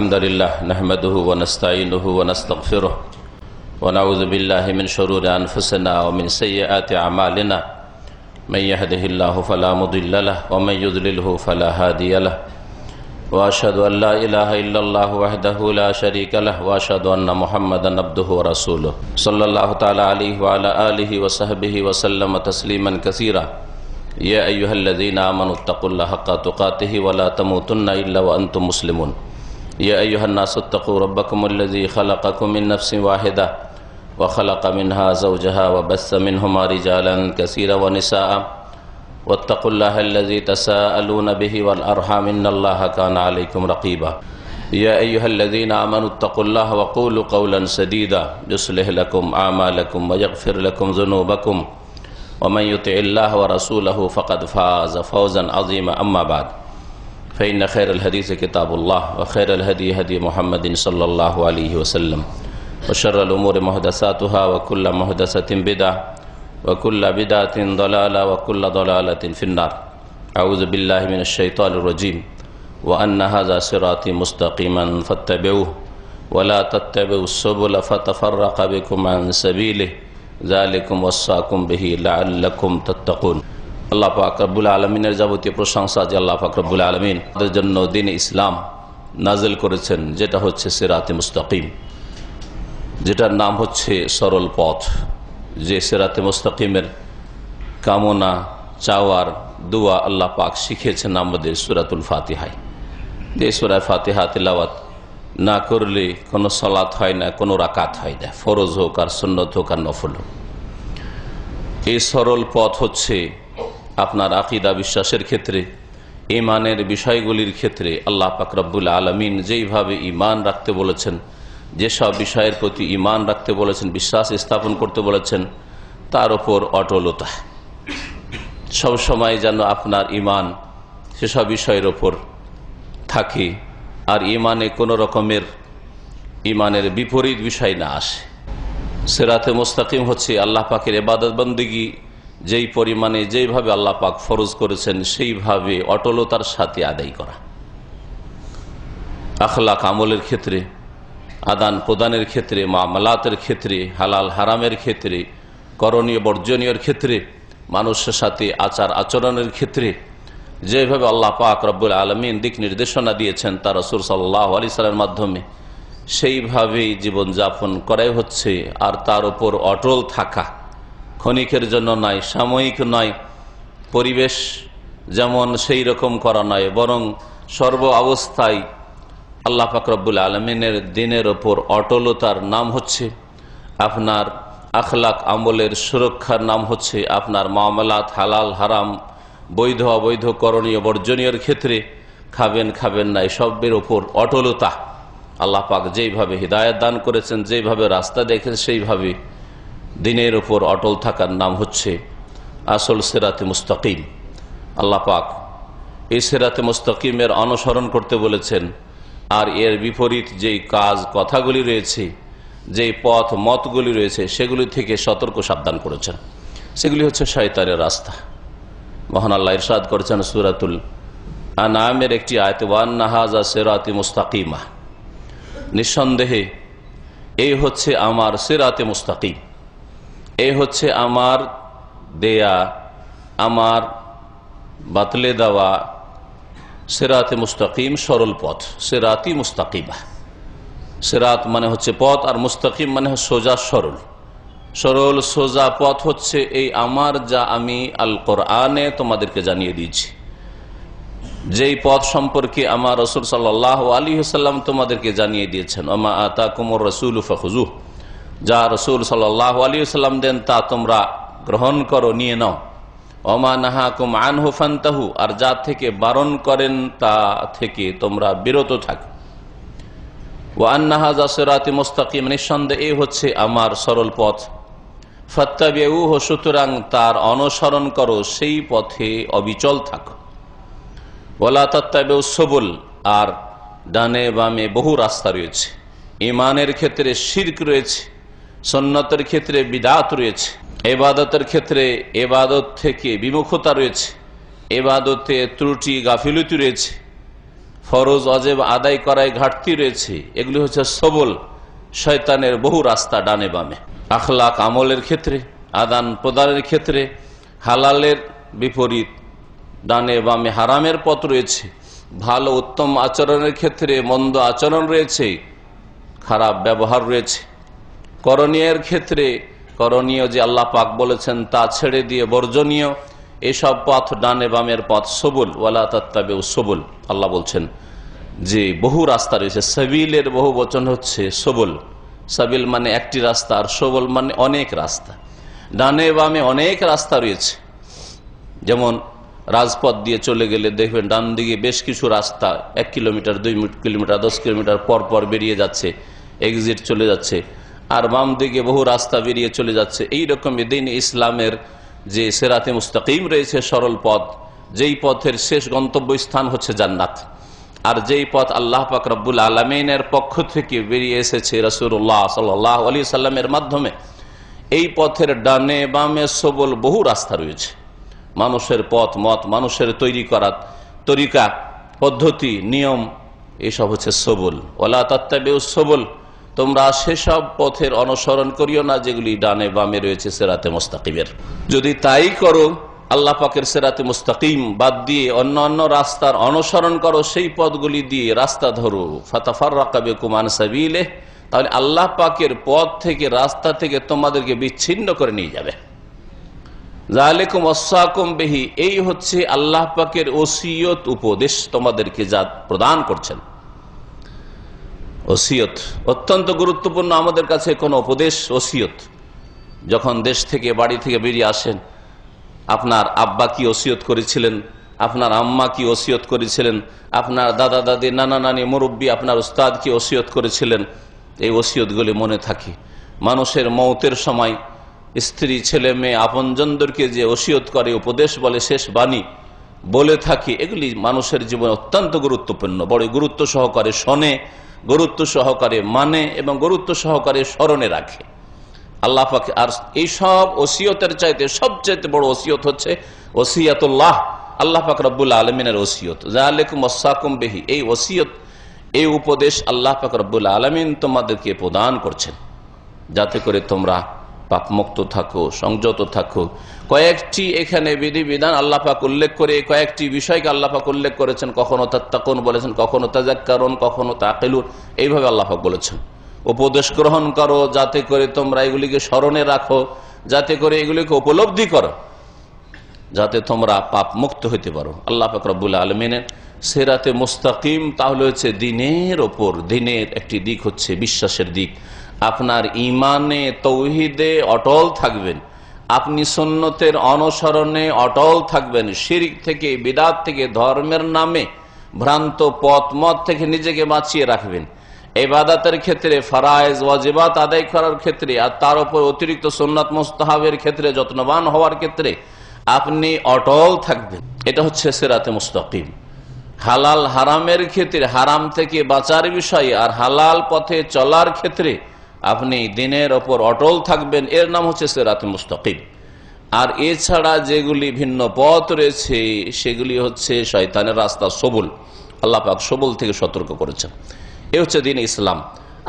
الحمد لله نحمده ونستعينه ونستغفره ونعوذ بالله من شرور أنفسنا ومن سيئات أعمالنا من يهده الله فلا مضل له ومن يضلله فلا هادي له وأشهد أن لا إله إلا الله وحده لا شريك له وأشهد أن محمدا عبده ورسوله صلى الله تعالى عليه وعلى آله وصحبه وسلم تسليما كثيرا يا أيها الذين آمنوا اتقوا الله حق تقاته ولا تموتن إلا وأنتم مسلمون يا أيها الناس اتقوا ربكم الذي خلقكم من نفس واحدة وخلق منها زوجها وبث منهما رجالا كثيرا ونساء واتقوا الله الذي تساءلون به والأرحام إن الله كان عليكم رقيبا يا أيها الذين آمنوا اتقوا الله وقولوا قولا سديدا يصلح لكم أعمالكم ويغفر لكم ذنوبكم ومن يطع الله ورسوله فقد فاز فوزا عظيما أما بعد فإن خير الحديث كتاب الله وخير الهدي هدي محمد صلى الله عليه وسلم وشر الأمور محدثاتها وكل محدثة بدعة وكل بدعة ضلالة وكل ضلالة في النار أعوذ بالله من الشيطان الرجيم وأن هذا صراطي مستقيما فاتبعوه ولا تتبعوا السبل فتفرق بكم عن سبيله ذلكم وصاكم به لعلكم تتقون আল্লাহ পাক রব্বুল আলমিনের যাবতীয় প্রশংসা যে আল্লাহ পাক রব্বুল আলমিন তাদের জন্য দ্বীন ইসলাম নাজিল করেছেন, যেটা হচ্ছে সিরাতে মুস্তাকিম, যেটার নাম হচ্ছে সরল পথ। যে সিরাতে মুস্তাকিমের কামনা চাওয়ার দোয়া আল্লাহ পাক শিখিয়েছেন আমাদের সূরাতুল ফাতিহায়। যে সূরা ফাতিহা তিলাওয়াত না করলে কোনো সালাত হয় না, কোনো রাকাত হয় না, ফরজ হোক আর সুন্নত হোক আর নফল হোক। এই সরল পথ হচ্ছে আপনার আকীদা বিশ্বাসের ক্ষেত্রে, ঈমানের বিষয়গুলির ক্ষেত্রে আল্লাহ পাক রব্বুল আলামিন যেইভাবে ঈমান রাখতে বলেছেন, যেসব বিষয়ের প্রতি ঈমান রাখতে বলেছেন, বিশ্বাস স্থাপন করতে বলেছেন, তার উপর অটলতা। সব সময় যেন আপনার ঈমান সেসব বিষয়ের ওপর থাকে, আর ঈমানে কোনো রকমের ঈমানের বিপরীত বিষয় না আসে। সিরাতে মুস্তাকিম হচ্ছে আল্লাহ পাকের ইবাদত বন্দেগী যেই পরিমাণে যেইভাবে আল্লাহ পাক ফরজ করেছেন সেইভাবে অটলতার সাথে আদায় করা। আখলাক আমলের ক্ষেত্রে, আদান প্রদানের ক্ষেত্রে, মামলাতের ক্ষেত্রে, হালাল হারামের ক্ষেত্রে, করণীয় বর্জনীয়ের ক্ষেত্রে, মানুষের সাথে আচার আচরণের ক্ষেত্রে যেভাবে আল্লাহ পাক রব্বুল আলামিন দিক নির্দেশনা দিয়েছেন তার রাসূল সাল্লাল্লাহু আলাইহি সাল্লামের মাধ্যমে, সেইভাবেই জীবনযাপন করাই হচ্ছে। আর তার উপর অটল থাকা, ক্ষণিকের জন্য নয়, সাময়িক নয়, পরিবেশ যেমন সেই রকম করা নয়, বরং সর্ব অবস্থায় আল্লাহ পাক রব্বুল আলামিনের দ্বীনের ওপর অটলতার নাম হচ্ছে আপনার আখলাক আমলের সুরক্ষার নাম হচ্ছে আপনার মামলাত, হালাল হারাম, বৈধ অবৈধ, করণীয় বর্জনীয়ের ক্ষেত্রে খাবেন খাবেন না এসবের ওপর অটলতা। আল্লাহ পাক যেইভাবে হিদায়াত দান করেছেন, যেইভাবে রাস্তা দেখেন, সেইভাবে দ্বীনের ওপর অটল থাকার নাম হচ্ছে আসল সিরাতে মুস্তাকিম। আল্লাহ পাক এই সিরাতে মুস্তাকিমের অনুসরণ করতে বলেছেন, আর এর বিপরীত যেই কাজ কথাগুলি রয়েছে, যেই পথ মতগুলি রয়েছে, সেগুলি থেকে সতর্ক সাবধান করেছেন। সেগুলি হচ্ছে শয়তানের রাস্তা। মহান আল্লাহ ইরশাদ করেছেন সূরাতুল আনআমের একটি আয়াতে, ওয়ান্না হাযা সিরাতি মুস্তাকিমা, নিঃসন্দেহে এই হচ্ছে আমার সিরাতে মুস্তাকিম, এই হচ্ছে আমার দেয়া, আমার বাতলে দেওয়া সিরাতে মুস্তাকিম, সরল পথ। সিরাতি মুস্তাকিমা, সিরাত মানে হচ্ছে পথ, আর মুস্তাকিম মানে সোজা সরল। সরল সোজা পথ হচ্ছে এই আমার, যা আমি আল কোরআনে তোমাদেরকে জানিয়ে দিয়েছি, যেই পথ সম্পর্কে আমার রাসূল সাল্লাল্লাহু আলাইহি ওয়াসাল্লাম তোমাদেরকে জানিয়ে দিয়েছেন। ওমা আতাকুমুর রাসূলু ফাখুযুহু, যা রাসূল সাল্লাল্লাহু আলাইহি ওয়াসাল্লাম দেন তা তোমরা গ্রহণ করো, নিয়ে নাও। ওমা নাহাকুম আনহু ফান্তাহু, আর যা থেকে বারণ করেন তা থেকে তোমরা বিরত থাকো। ওয়া আন্না হাযা সিরাতি মুস্তাকিম, নিঃসন্দেহে এই হচ্ছে আমার সরল পথ। ফাত্তাবিউহু, সুতরাং তার অনুসরণ করো, সেই পথে অবিচল থাকো। ওয়ালা তাত্তাবিউস সুবুল, আর ডানে বামে বহু রাস্তা রয়েছে। ঈমানের ক্ষেত্রে শিরক রয়েছে, সুন্নতের ক্ষেত্রে বিদআত রয়েছে, ইবাদতের ক্ষেত্রে ইবাদত থেকে বিমুখতা রয়েছে, ইবাদতে ত্রুটি গাফিলতি রয়েছে। ফরজ অজেব আদায় করায় ঘাটতি রয়েছে, এগুলি হচ্ছে সবল শয়তানের বহু রাস্তা ডানে বামে। আখলাক আমলের ক্ষেত্রে, আদান প্রদানের ক্ষেত্রে হালালের বিপরীত ডানে বামে হারামের পথ রয়েছে। ভালো উত্তম আচরণের ক্ষেত্রে মন্দ আচরণ রয়েছে, খারাপ ব্যবহার রয়েছে। করণীয়ের ক্ষেত্রে করণীয় যে আল্লাহ পাক বলেছেন তা ছেড়ে দিয়ে বর্জনীয় এসব পথ ডানে বামের পথ সবল। ওয়ালা তাত্তাবিউ সবুল, আল্লাহ বলছেন যে বহু রাস্তা রয়েছে। সাবিলের বহু বচন হচ্ছে সবল। সাবিল মানে একটি রাস্তা, আর সবল মানে অনেক রাস্তা। ডানে বামে অনেক রাস্তা রয়েছে। যেমন রাজপথ দিয়ে চলে গেলে দেখবেন ডান দিকে বেশ কিছু রাস্তা 1 কিলোমিটার 2 কিলোমিটার 10 কিলোমিটার পর পর বেরিয়ে যাচ্ছে, এক্সিট চলে যাচ্ছে, আর বাম দিকে বহু রাস্তা বেরিয়ে চলে যাচ্ছে। এইরকম দিন ইসলামের যে সিরাতে মুস্তাকিম রয়েছে, সরল পথ, যেই পথের শেষ গন্তব্যস্থান হচ্ছে জান্নাত, আর যেই পথ আল্লাহ পাক রব্বুল আলামিনের পক্ষ থেকে বেরিয়ে এসেছে রাসূলুল্লাহ সাল্লাল্লাহু আলাইহি সাল্লামের মাধ্যমে, এই পথের ডানে বামে সবল বহু রাস্তা রয়েছে। মানুষের পথ মত, মানুষের তৈরি করা তরিকা পদ্ধতি নিয়ম, এসব হচ্ছে সবল। ওয়ালা তাত্তাবিউস সবুল, তোমরা সেসব পথের অনুসরণ করিও না যেগুলি ডানে বামে রয়েছে সিরাতে মুস্তাকিমের। যদি তাই করো, আল্লাহ পাকের সিরাতে মুস্তাকিম বাদ দিয়ে অন্য অন্য রাস্তার অনুসরণ করো, সেই পথগুলি দিয়ে রাস্তা ধরো, ফাতাফাররাকা বিকুম আন সাবিলিহি, তাহলে আল্লাহ পাকের পথ থেকে, রাস্তা থেকে তোমাদেরকে বিচ্ছিন্ন করে নিয়ে যাবে। যালিকুম ওয়াসাকুম বিহি, এই হচ্ছে আল্লাহ পাকের ওসিয়ত, উপদেশ তোমাদেরকে যা প্রদান করছেন। ওসিয়ত অত্যন্ত গুরুত্বপূর্ণ আমাদের কাছে। কোন উপদেশ, ওসিয়ত। যখন দেশ থেকে, বাড়ি থেকে বেরিয়ে আসেন, আপনার আব্বা কি ওসিয়ত করেছিলেন, আপনার আম্মা কি ওসিয়ত করেছিলেন, আপনার দাদা দাদি নানা নানি মুরব্বী আপনার উস্তাদ কি ওসিয়ত করেছিলেন, এই ওসিয়তগুলি মনে থাকে। মানুষের মৌতের সময় স্ত্রী ছেলে মেয়ে আপনজনদেরকে যে ওসিয়ত করে, উপদেশ বলে, শেষ বাণী বলে থাকে, এগুলি মানুষের জীবনে অত্যন্ত গুরুত্বপূর্ণ। বড় গুরুত্ব সহকারে শোনে, গুরুত্ব সহকারে মানে এবং গুরুত্ব সহকারে স্মরণে রাখে আল্লাহ পাক। আর এই সব ওসিয়তের চাইতে সবচেয়ে বড় ওসিয়ত হচ্ছে ওসিয়াতুল্লাহ, আল্লাহ পাক রব্বুল আলামিনের ওসিয়ত। যালিকুম ওয়াসাকুম বিহি, এই ওসিয়ত, এই উপদেশ আল্লাহ পাক রব্বুল আলামিন তোমাদেরকে প্রদান করছেন, যাতে করে তোমরা পাপমুক্ত থাকো, সংযত থাকো। কয়েকটি এখানে বিধিবিধান আল্লাহ পাক উল্লেখ করে, কয়েকটি বিষয়কে আল্লাহ পাক উল্লেখ করেছেন। কখনো তাত্তাকুন বলেছেন, কখনো তাযাক্কারুন, কখনো তাকিলুন, এইভাবে আল্লাহ পাক বলেছেন উপদেশ গ্রহণ করো, যাতে করে তোমরা এগুলিকে স্মরণে রাখো, যাতে করে এগুলিকে উপলব্ধি করো, যাতে তোমরা পাপ মুক্ত হইতে পারো। আল্লাহ পাক রব্বুল আলামিনের সিরাতে মুস্তাকিম তাহলে হচ্ছে দিনের ওপর, দিনের একটি দিক হচ্ছে বিশ্বাসের দিক। আপনার ইমানে তৌহিদে অটল থাকবেন, আপনি সুন্নতের অনুসরণে অটল থাকবেন, শিরক থেকে, বিদআত থেকে, ধর্মের নামে ভ্রান্ত পথ মত থেকে নিজেকে বাঁচিয়ে রাখবেন। ইবাদতের ক্ষেত্রে, ফরায়েজ ওয়াজিবাত আদায় করার ক্ষেত্রে, আর তার উপর অতিরিক্ত সুন্নাত মুস্তাহাবের ক্ষেত্রে যত্নবান হওয়ার ক্ষেত্রে আপনি অটল থাকবেন। এটা হচ্ছে সিরাতে মুস্তাকিম। হালাল হারামের ক্ষেত্রে, হারাম থেকে বাঁচার বিষয়ে আর হালাল পথে চলার ক্ষেত্রে আপনি দিনের ওপর অটল থাকবেন, এর নাম হচ্ছে সিরাতে মুস্তাকিম। আর এছাড়া যেগুলি ভিন্ন পথ রয়েছে সেগুলি হচ্ছে শয়তানের রাস্তা, সবুল। আল্লাহ পাক সবুল থেকে সতর্ক করেছেন। এ হচ্ছে দিন ইসলাম।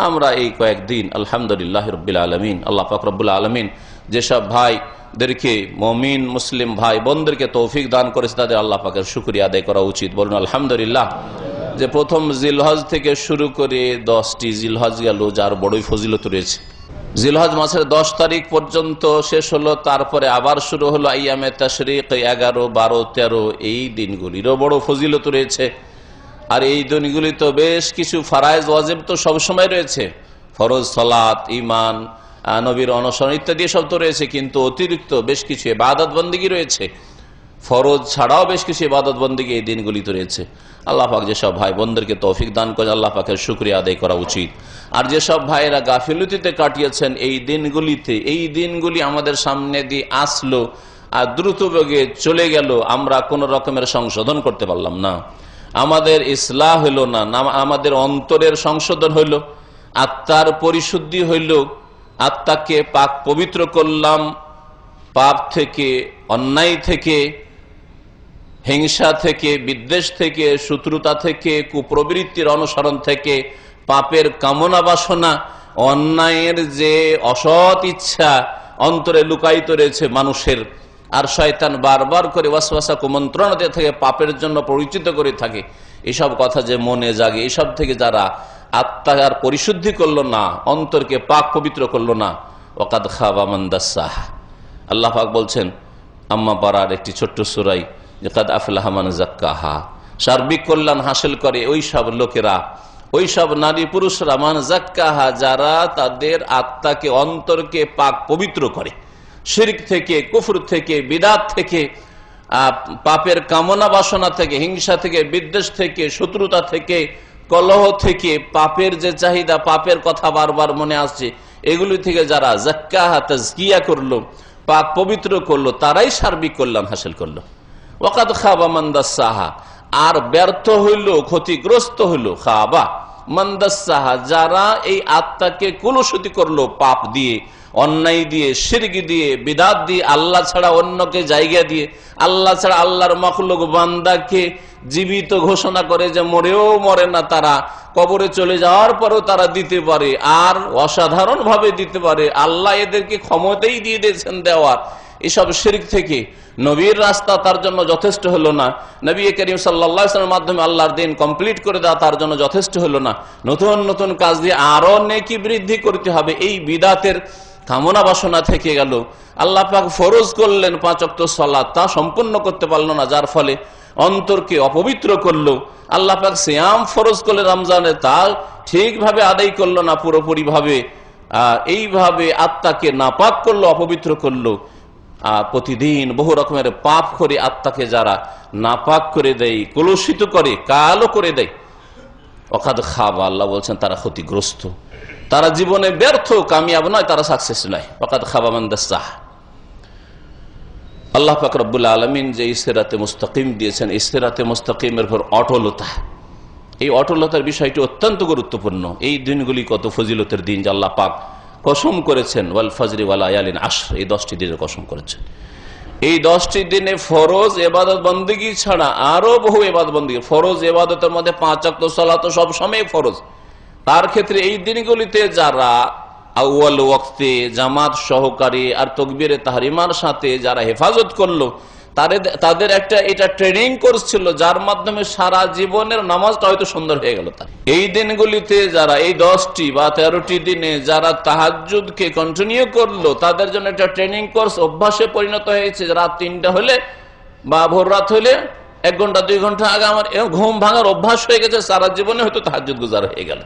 আমরা এই কয়েকদিন আলহামদুলিল্লাহ রাব্বিল আলামিন, আল্লাহ পাক রব্বুল আলামিন যেসব ভাইদেরকে, মুমিন মুসলিম ভাই বোনদেরকে তৌফিক দান করেছে, তাদের আল্লাহ পাকের শুকরিয়া আদায় করা উচিত। বলুন আলহামদুলিল্লাহ। যে প্রথম জিলহজ থেকে শুরু করে 10টি জিলহজ গেল, যার বড়ই ফজিলত রয়েছে। জিলহজ মাসের 10 তারিখ পর্যন্ত শেষ হলো, তারপরে আবার শুরু হলো আইয়ামে তাশরিক, 11, 12, 13, এই দিনগুলিরও বড় ফজিলত রয়েছে। আর এই দিনগুলি তো বেশ কিছু ফরায়েজ ওয়াজিব তো সবসময় রয়েছে, ফরজ সালাত, ঈমান, নবীর অনুসরণ ইত্যাদি সব তো রয়েছে, কিন্তু অতিরিক্ত বেশ কিছু ইবাদত বন্দেগী রয়েছে। ফরজ ছাড়াও বেশ কিছু ইবাদত বন্দেগী এই দিনগুলিতে রয়েছে। আল্লাহ পাক যেসব ভাই বোনদেরকে তৌফিক দান করে, আল্লাহ পাকের শুকরিয়া আদায় করা উচিত। আর যেসব ভাইয়েরা গাফিলতিতে কাটিয়েছেন এই দিনগুলিতে, এই দিনগুলি আমাদের সামনে দিয়ে আসলো আর দ্রুত বেগে চলে গেল, আমরা কোন রকমের সংশোধন করতে পারলাম না, আমাদের ইসলাহ হইল না, আমাদের অন্তরের সংশোধন হইল, আত্মার পরিশুদ্ধি হইল, আত্মাকে পাক পবিত্র করলাম পাপ থেকে, অন্যায় থেকে, হিংসা থেকে, বিদ্বেষ থেকে, শত্রুতা থেকে, কুপ্রবৃত্তির অনুসরণ থেকে, পাপের কামনা বাসনা, অন্যায়ের যে অসৎ ইচ্ছা অন্তরে লুকায়িত রয়েছে মানুষের, আর শয়তান বারবার করে ওয়াসওয়াসা কুমন্ত্রণা দিয়ে থাকে, পাপের জন্য পরিচিত করে থাকে। এসব কথা যে মনে জাগে, এসব থেকে যারা আত্মার পরিশুদ্ধি করলো না, অন্তরকে পাক পবিত্র করলো না, ওয়াকাদ খাবা মান দাসসাহা। আল্লাহ পাক বলছেন আম্মা পারার একটি ছোট্ট সূরায় যে কাদ আফলাহা মান যাক্কাহা, সার্বিক কল্যাণ হাসিল করে ওই সব লোকেরা, ওই সব নারী পুরুষরা, মান যাক্কাহা, যারা তাদের আত্মাকে, অন্তরকে পাক পবিত্র করে শিরক থেকে, কুফর থেকে, বিদআত থেকে, পাপের কামনা বাসনা থেকে, হিংসা থেকে, বিদ্বেষ থেকে, শত্রুতা থেকে, কলহ থেকে, পাপের যে চাহিদা, পাপের কথা বারবার মনে আসছে, এগুলি থেকে যারা যাক্কাহা, তাজকিয়া করলো, পাক পবিত্র করলো, তারাই সার্বিক কল্যাণ হাসিল করলো। ওয়াকাদ খাবা মান দাসসাহা, আর ব্যর্থ হইল, ক্ষতিগ্রস্ত হইল, খাবা মান দাসসাহা, যারা এই আত্মাকে কলুষিত করলো পাপ দিয়ে, অন্যায় দিয়ে, শিরক দিয়ে, বিদআত দিয়ে, আল্লাহ ছাড়া অন্যকে জায়গা দিয়ে, আল্লাহ ছাড়া আল্লাহর মাখলুক বান্দাকে জীবিত ঘোষণা করে যে মরেও মরে না, তারা কবরে চলে যাওয়ার পরেও তারা দিতে পারে, আর অসাধারণ ভাবে দিতে পারে, আল্লাহ এদেরকে ক্ষমতাই দিয়ে দিয়েছেন দেওয়ার। এসব শিরক থেকে নবীর রাস্তা তার জন্য যথেষ্ট হলো না, নবী করিম সাল্লাল্লাহু আলাইহি ওয়াসাল্লামের মাধ্যমে আল্লাহর দিন কমপ্লিট করে দেওয়া তার জন্য যথেষ্ট হলো না, নতুন নতুন কাজ দিয়ে আরো নেকি বৃদ্ধি করতে হবে। এই বিদআতের কামনা বাসনা থেকে গেল। আল্লাহ পাক ফরজ করলেন 5 ওয়াক্ত সালাত, তা সম্পূর্ণ করতে পারলো না, যার ফলে অন্তরকে অপবিত্র করলো। আল্লাহ পাক সিয়াম ফরজ করলেন রমজানে, তা ঠিকভাবে আদায় করলো না পুরোপুরি ভাবে, এইভাবে আত্মাকে নাপাক করলো, অপবিত্র করলো। প্রতিদিন বহু রকমের পাপ করে আত্মাকে যারা নাপাক করে দেয়, কলুষিত করে, কালো করে দেয়, ওয়াকাদ খাবা, আল্লাহ বলছেন তারা ক্ষতিগ্রস্ত, তারা জীবনে ব্যর্থ, কামিয়াব নয়, তারা সাকসেস নয়। ওয়াকাদ খাবা মান দাসসাহা। আল্লাহ পাক রব্বুল আলামিন যে সিরাতে মুস্তাকিম দিয়েছেন, এই সিরাতে মুস্তাকিমের উপর অটলতা, এই অটলতার বিষয়টি অত্যন্ত গুরুত্বপূর্ণ। এই দিনগুলি কত ফজিলতের দিন, যে আল্লাহ পাক কসম করেছেন ওয়াল ফজরি ওয়াল লায়ালিন আশর, এই 10টি দিনের কসম করেছেন। এই 10টি দিনে ফরজ ইবাদত বন্দেগী ছাড়া আরো বহু ইবাদত বন্দেগী, ফরজ ইবাদতের মধ্যে 5 ওয়াক্ত সালাত সব সময় ফরজ। তার ক্ষেত্রে এই দিনগুলিতে যারা আউয়াল ওয়াক্তে জামাত সহকারী আর তাকবীরে তাহরিমার সাথে যারা হেফাজত করলো, তাদের একটা এটা ট্রেনিং কোর্স ছিল, যার মাধ্যমে সারা জীবনের নামাজটা হয়তো সুন্দর হয়ে গেল। এই দিনগুলিতে যারা, এই 10টি বা 13টি দিনে যারা তাহাজ্জুদকে কন্টিনিউ করলো, তাদের জন্য একটা ট্রেনিং কোর্স অভ্যাসে পরিণত হয়েছে। রাত 3টা হলে বা ভোর রাত হলে 1 ঘন্টা 2 ঘন্টা আগে আমার ঘুম ভাঙার অভ্যাস হয়ে গেছে, সারা জীবনে হয়তো তাহাজ্জুদ গুজার হয়ে গেল।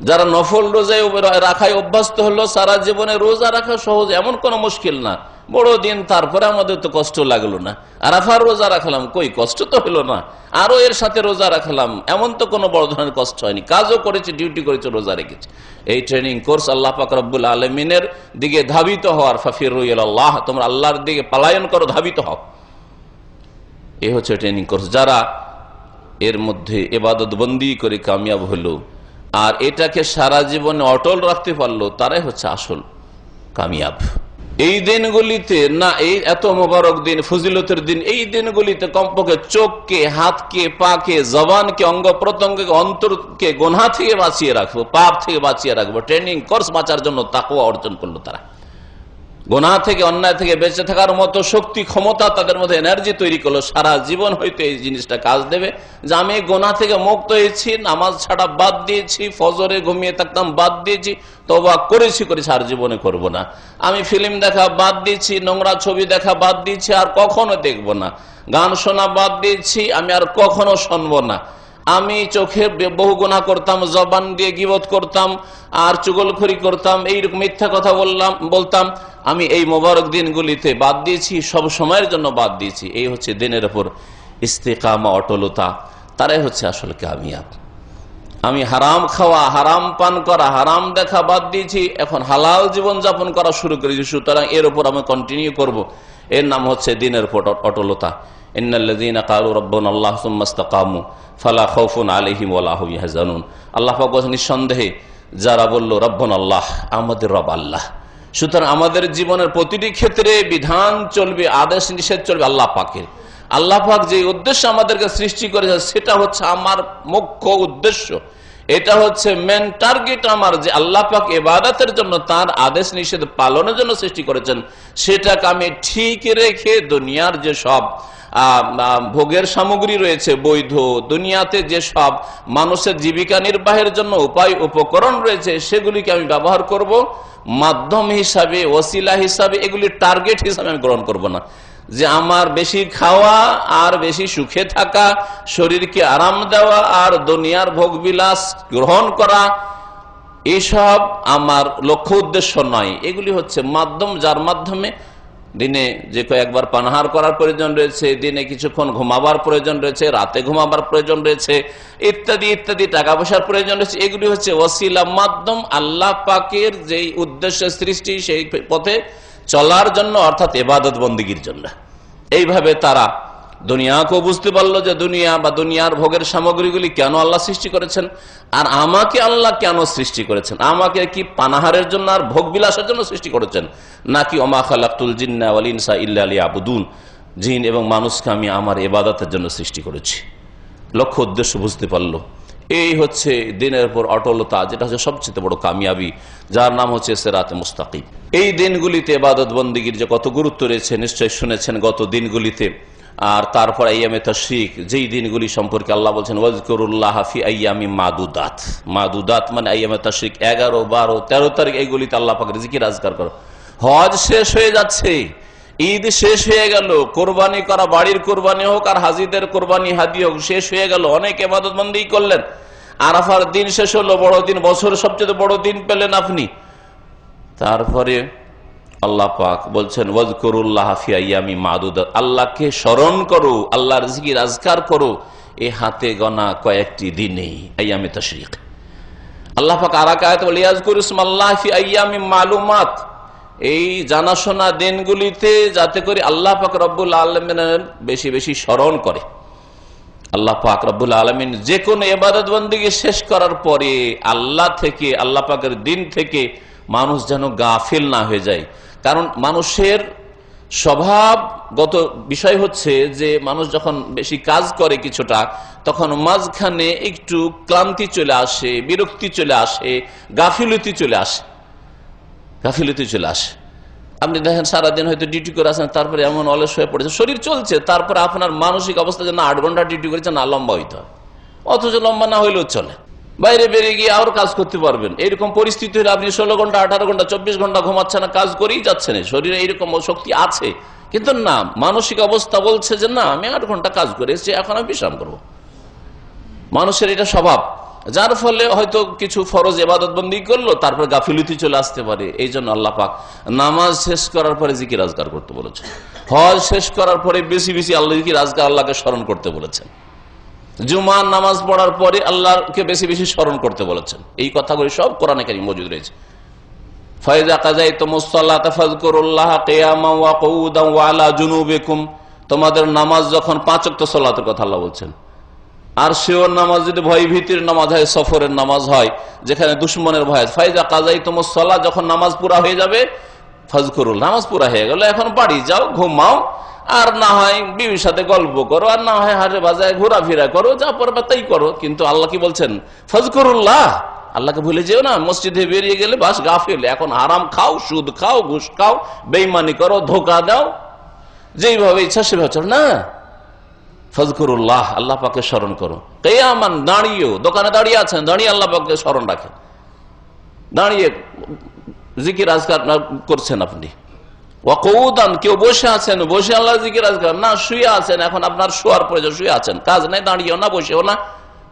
যারা নফল রোজায় রাখায় অভ্যস্ত হলো, সারা জীবনে রোজা রাখা সহজ, এমন কোনো মুশকিল না, বড় দিন, তারপরে আমাদের তো কষ্ট লাগলো না। আরাফার রোজা রাখলাম, কই কষ্ট তো হলো না, আরো এর সাথে রোজা রাখলাম, এমন তো কোনো বড় ধরনের কষ্ট হয়নি, কাজও করেছি, ডিউটি করেছি, রোজা রেখেছি। এই ট্রেনিং কোর্স আল্লাহ পাক রব্বুল আলামিনের দিকে ধাবিত হওয়ার, ফাফিরু ইলাল্লাহ, তোমরা আল্লাহর দিকে পলায়ন করো, ধাবিত হও, এই হচ্ছে ট্রেনিং কোর্স। যারা এর মধ্যে ইবাদত বন্দি করে কামিয়াব হলো আর এটাকে সারা জীবনে অটল রাখতে পারলো, তারাই হচ্ছে আসল কামিয়াব। এই দিনগুলিতে না, এই এত মোবারক দিন, ফজিলতের দিন, এই দিনগুলিতে কমপক্ষে চোখকে, হাতকে, পাকে, জবানকে, অঙ্গ প্রত্যঙ্গকে, অন্তরকে গুনাহ থেকে বাঁচিয়ে রাখবো, পাপ থেকে বাঁচিয়ে রাখবো। ট্রেনিং কোর্স বাঁচার জন্য তাকওয়া অর্জন করলো তারা। গুনাহ থেকে, অন্যায় থেকে বেঁচে থাকার মতো শক্তি, ক্ষমতা তাদের মধ্যে, এনার্জি তৈরি করলো। সারা জীবন হয়তো এই জিনিসটা কাজ দেবে, যে আমি গুনাহ থেকে মুক্ত হয়েছি, নামাজ ছাড়া বাদ দিয়েছি, ফজরে ঘুমিয়ে থাকতাম বাদ দিয়েছি, তওবা করেছি, আর জীবনে করব না। আমি ফিল্ম দেখা বাদ দিয়েছি, নোংরা ছবি দেখা বাদ দিয়েছি, আর কখনো দেখব না। গান শোনা বাদ দিয়েছি, আমি আর কখনো শুনবো না। আমি চোখে বহু গুনাহ করতাম, জবান দিয়ে গীবত করতাম, আর চুগলখড়ি করতাম, এইরকম মিথ্যা কথা বলতাম, আমি এই মোবারক দিনগুলিতে বাদ দিয়েছি, সব সময়ের জন্য বাদ দিয়েছি। এই হচ্ছে দিনের উপর ইস্তেকামা, অটলতা, তারাই হচ্ছে আসলে কামিয়াব। আমি হারাম খাওয়া, হারাম পান করা, হারাম দেখা বাদ দিয়েছি, এখন হালাল জীবন যাপন করা শুরু করেছি, সুতরাং এর উপর আমি কন্টিনিউ করব। এর নাম হচ্ছে দিনের উপর অটলতা। ইন্নাল্লাযীনা ক্বালু রাব্বুনাল্লাহু সুম্মা ইসতাকামু ফালা খাউফুন আলাইহিম ওয়ালা হুম ইয়াহজানুন। আল্লাহ পাক বলেন, নিঃসন্দেহে যারা বলল রাব্বুনাল্লাহ, আমাদের রব আল্লাহ, সুতরাং আমাদের জীবনের প্রতিটি ক্ষেত্রে বিধান চলবে, আদেশ নিষেধ চলবে আল্লাহ পাকের। আল্লাহ পাক যে উদ্দেশ্য আমাদেরকে সৃষ্টি করেছে সেটা হচ্ছে আমার মুখ্য উদ্দেশ্য, এটা হচ্ছে মেন টার্গেট আমার, যে আল্লাহ পাক ইবাদতের জন্য তার আদেশ নিষেধ পালনের জন্য সৃষ্টি করেছেন, সেটাকে আমি ঠিক রেখে দুনিয়ার যে সব ভোগের সামগ্রী রয়েছে বৈধ, দুনিয়াতে যে সব মানুষের জীবিকা নির্বাহের জন্য উপায় উপকরণ রয়েছে সেগুলিকে আমি ব্যবহার করব মাধ্যম হিসাবে, ওসিলা হিসাবে, এগুলি টার্গেট হিসাবে আমি গ্রহণ করব না। যে আমার বেশি খাওয়া আর বেশি সুখে থাকা, শরীরকে আরাম দেওয়া আর দুনিয়ার ভোগবিলাস গ্রহণ করা, এইসব আমার লক্ষ্য উদ্দেশ্য নয়। এগুলি হচ্ছে মাধ্যম, যার মাধ্যমে দিনে যে কয়েকবার পানাহার করার প্রয়োজন রয়েছে, দিনে কিছুক্ষণ ঘুমাবার প্রয়োজন রয়েছে, রাতে ঘুমাবার প্রয়োজন রয়েছে, ইত্যাদি ইত্যাদি, টাকা পয়সার প্রয়োজন রয়েছে, এগুলি হচ্ছে ওসিলা, মাধ্যম আল্লাহ পাকের যেই উদ্দেশ্যে সৃষ্টি সেই পথে চলার জন্য, অর্থাৎ ইবাদত বন্দেগীর জন্য। এইভাবে তারা দুনিয়াকেও বুঝতে পারলো যে দুনিয়া বা দুনিয়ার ভোগের সামগ্রীগুলি কেন আল্লাহ সৃষ্টি করেছেন, আর আমাকে আল্লাহ কেন সৃষ্টি করেছেন। আমাকে কি পানাহারের জন্য আর ভোগ বিলাসের জন্য সৃষ্টি করেছেন, নাকি ওমা খালাকতুল জিন্না ওয়াল ইনসা ইল্লা লিয়াবুদুন, জিন এবং মানুষকে আমি আমার ইবাদতের জন্য সৃষ্টি করেছি। লক্ষ্য উদ্দেশ্য বুঝতে পারলো। এই হচ্ছে দিনের উপর অটলতা, যেটা হচ্ছে সবচেয়ে বড় কামিয়াবি, যার নাম হচ্ছে সিরাতে মুস্তাকিম। এই দিনগুলিতে ইবাদত বন্দেগীর যে কত গুরুত্ব রয়েছে নিশ্চয় শুনেছেন গত দিনগুলিতে। আর তারপর আইয়ামে তাশরিক, যেই দিনগুলি সম্পর্কে আল্লাহ বলছেন ওয়াজকুরুল্লাহ ফি আইয়ামি মাদুদাত। মাদুদাত মানে আইয়ামে তাশরিক 11, 12, 13 তারিখ, এইগুলিতে আল্লাহ পাকের জিকির আজকার করো। হজ শেষ হয়ে যাচ্ছে, ঈদ শেষ হয়ে গেল, কোরবানি করা, বাড়ির কোরবানি হোক আর হাজিদের কোরবানি হাদি হোক, শেষ হয়ে গেল। অনেক ইবাদত বন্দেগী করলেন। আরাফার দিন শেষ হলো, বড় দিন, বছরের সবচেয়ে বড় দিন পেলেন আপনি। তারপরে আল্লাহ পাক বলছেন ওয়াজকুরুল্লাহ ফি আইয়ামি মাদুদাত, আল্লাহকে স্মরণ করো, আল্লাহর জিকির আজকার করো এই হাতে গোনা কয়েকটি দিনেই, আইয়ামে তাশরিক। আল্লাহ পাক আরেক আয়াতে বলে ইয়াজকুরু ইসমাল্লাহি ফি আইয়ামি মালুমাত, এই জানাশোনা দিনগুলিতে যাতে করে আল্লাহ পাক রব্বুল আলামিনের বেশি বেশি স্মরণ করে। আল্লাহ পাক রব্বুল আলামিন যে কোনো ইবাদত বন্দেগী শেষ করার পরে আল্লাহ থেকে, আল্লাহ পাকের দিন থেকে মানুষ যেন গাফিল না হয়ে যায়। কারণ মানুষের স্বভাবগত বিষয় হচ্ছে যে মানুষ যখন বেশি কাজ করে কিছুটা, তখন মাঝখানে একটু ক্লান্তি চলে আসে, বিরক্তি চলে আসে, গাফিলতি চলে আসে, গাফিলতি চলে আসে। আপনি দেখেন সারাদিন হয়তো ডিউটি করে আসেন, তারপরে এমন অলস হয়ে পড়েছে, শরীর চলছে, তারপরে আপনার মানসিক অবস্থা যে না 8 ঘন্টা ডিউটি করেছে, না লম্বা হইতে হয়, অথচ লম্বা না হইলেও চলে, বাইরে বেরিয়ে গিয়ে আরো কাজ করতে পারবেন। এইরকম পরিস্থিতি হলে আপনি 16 ঘন্টা 18 ঘন্টা 24 ঘন্টা ঘুমাচ্ছেন না, কাজ করেই যাচ্ছেন, শরীরে এইরকম শক্তি আছে, কিন্তু না, মানসিক অবস্থা বলছে যে না আমি 8 ঘন্টা কাজ করে এসেছি, এখন আমি বিশ্রাম করবো। মানুষের এটা স্বভাব, যার ফলে হয়তো কিছু ফরজ ইবাদত বন্দেগী করলো, তারপর গাফিলতি চলে আসতে পারে। এই জন্য আল্লাহ পাক নামাজ শেষ করার পরে জিকির আজকার করতে বলেছেন, হজ শেষ করার পরে বেশি বেশি আল্লাহ জিকির আজকার, আল্লাহকে স্মরণ করতে বলেছেন, জুমার নামাজ পড়ার পরে আল্লাহকে বেশি বেশি স্মরণ করতে বলেছেন। এই কথাগুলি সব কোরআনে কারীমে মজুদ রয়েছে। ফাইজা কাযাইতুমুস সালাতা ফাযকুরুল্লাহা কিয়ামান ওয়া কুউদান ওয়া আলা জুনুবিকুম, তোমাদের নামাজ যখন 5 ওয়াক্ত সালাতের কথা আল্লাহ বলছেন, আর সেও নামাজ যদি ভয় ভীতির নামাজ হয়, সফরের নামাজ হয়, যেখানে দুশ্মনের ভয়, ফাইজা কাযাইতুমুস সালাহ, যখন নামাজ পুরা হয়ে যাবে, ফাযকুরুল্লাহ, নামাজ পুরা হয়ে গেল, এখন বাড়ি যাও, ঘুমাও, আর না হয় বিবির সাথে গল্প করো, আর না হয় হাটে বাজারে ঘোরাফেরা করো, যা পারবে তাই করো, কিন্তু আল্লাহ কি বলছেন ফাযকুরুল্লাহ, আল্লাহকে ভুলে যেও না। মসজিদে বেরিয়ে গেলে বাস গাফিল, এখন হারাম খাও, সুদ খাও, ঘুষ খাও, বেঈমানি করো, ধোঁকা দাও, যেইভাবে ইচ্ছা সেভাবে চলো না। ফাযকুরুল্লাহ, আল্লাহ পাকে স্মরণ করো। কিয়ামান, দাঁড়িয়েও, দোকানে দাঁড়িয়ে আছেন, দাঁড়িয়ে আল্লাহ পাকে স্মরণ রাখেন, দাঁড়িয়ে জিকির আজকার করছেন আপনি। ওয়া কুউদান, কেউ বসে আছেন, বসে আল্লাহ জিকির আজকার, না শুয়ে আছেন, এখন আপনার শোয়ার প্রয়োজন, শুয়ে আছেন, কাজ নাই, দাঁড়িয়েও না, বসেও না।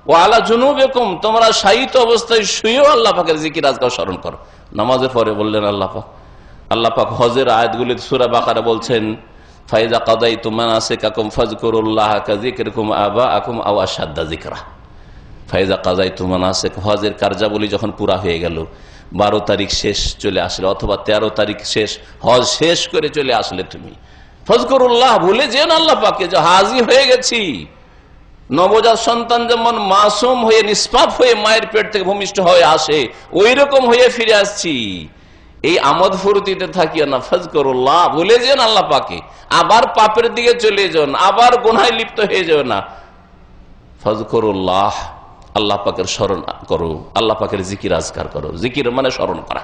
ওয়া আলা জুনুবিকুম, তোমরা শায়িত অবস্থায় শুয়েও আল্লাহ পাকের জিকির আজকার স্মরণ করো। নামাজের পরে বললেন আল্লাহ পাক হজের আয়াতগুলি সূরা বাকারা বলছেন ফাইজা কাযাইতুম মানাসিকাকুম ফাযকুরুল্লাহা কাযিকরিকুম আবাআকুম আও আশাদ্দা যিকরা। ফাইজা কাযাইতুম মানাসিক, হজের কার্যাবলী যখন পুরা হয়ে গেল, 12 তারিখ শেষ চলে আসলে, অথবা 13 তারিখ শেষ, হজ শেষ করে চলে আসলে তুমি, ফাযকুরুল্লাহ, ভুলে যেও না আল্লাহ পাককে, যে হাজী হয়ে গেছি। নবজাত সন্তান যেমন মাসুম হয়ে নিষ্পাপ হয়ে মায়ের পেট থেকে ভূমিষ্ঠ হয়ে আসে, ওই রকম হয়ে ফিরে আসছি, এই আমোদ ফুর্তিতে থাকিও না, ফাযকুরুল্লাহ, ভুলে যেন আল্লাহ পাকে। আবার পাপের দিকে চলে যাও না, আবার গুনাহে লিপ্ত হয়ে যাও না। ফাযকুরুল্লাহ, আল্লাহ পাকের স্মরণ করো, আল্লাহ পাকের জিকির আজকার করো। জিকির মানে স্মরণ করা,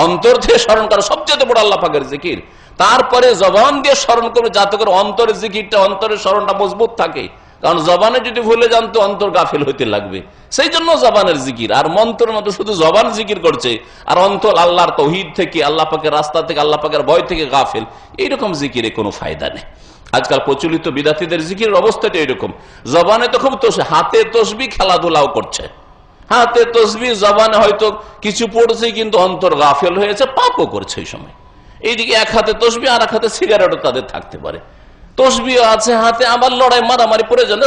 অন্তর থেকে স্মরণ করা সবচেয়ে বড় আল্লাহ পাকের জিকির। তারপরে জবান দিয়ে স্মরণ করবে, যাতে করে অন্তরের জিকিরটা, অন্তরের স্মরণটা মজবুত থাকে। কারণ জবানে যদি ভুলে যান তো অন্তর গাফিল হইতে লাগবে। সেই জন্য জবানের জিকির। আর মন্ত্রের মতো শুধু জবান জিকির করছে আর অন্তর আল্লাহর তৌহিদ থেকে, আল্লাহ পাকের রাস্তা থেকে, আল্লাহ পাকের ভয় থেকে গাফিল, এইরকম জিকিরে কোনো ফায়দা নেই। আজকাল প্রচলিত বিদাতীদের জিকিরের অবস্থাটা এরকম, জবানে তো খুব হাতে তসবিহ, খেলাধুলাও করছে, হাতে তসবিহ, জবানে হয়তো কিছু পড়ছে কিন্তু অন্তর গাফিল হয়েছে, পাপও করছে এই সময়। এইদিকে এক হাতে তসবিহ আর এক হাতে সিগারেটও তাদের থাকতে পারে, তসবিহ আছে হাতে, আবার লড়াই মারামারি পরে যেন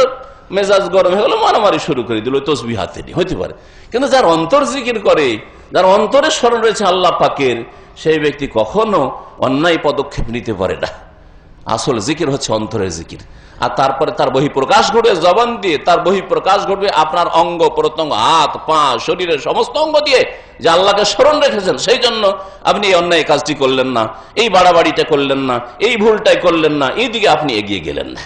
মেজাজ গরম হয়ে গেল, মারামারি শুরু করে দিল তসবিহ হাতে নিয়ে, হইতে পারে। কিন্তু যার অন্তর জিকির করে, যার অন্তরে স্মরণ রয়েছে আল্লাহ পাকের, সেই ব্যক্তি কখনো অন্যায় পদক্ষেপ নিতে পারে না। আসল জিকির হচ্ছে অন্তরের জিকির। আর তারপরে তার বহিঃপ্রকাশ ঘটবে জবান দিয়ে, তার বহিঃপ্রকাশ ঘটবে আপনার অঙ্গ প্রত্যঙ্গ, হাত পা, শরীরের সমস্ত অঙ্গ দিয়ে, যে আল্লাহকে স্মরণ রেখেছেন। সেই জন্য আপনি এই অন্যায় কাজটি করলেন না, এই বাড়াবাড়িটা করলেন না, এই ভুলটাই করলেন না, এইদিকে আপনি এগিয়ে গেলেন না।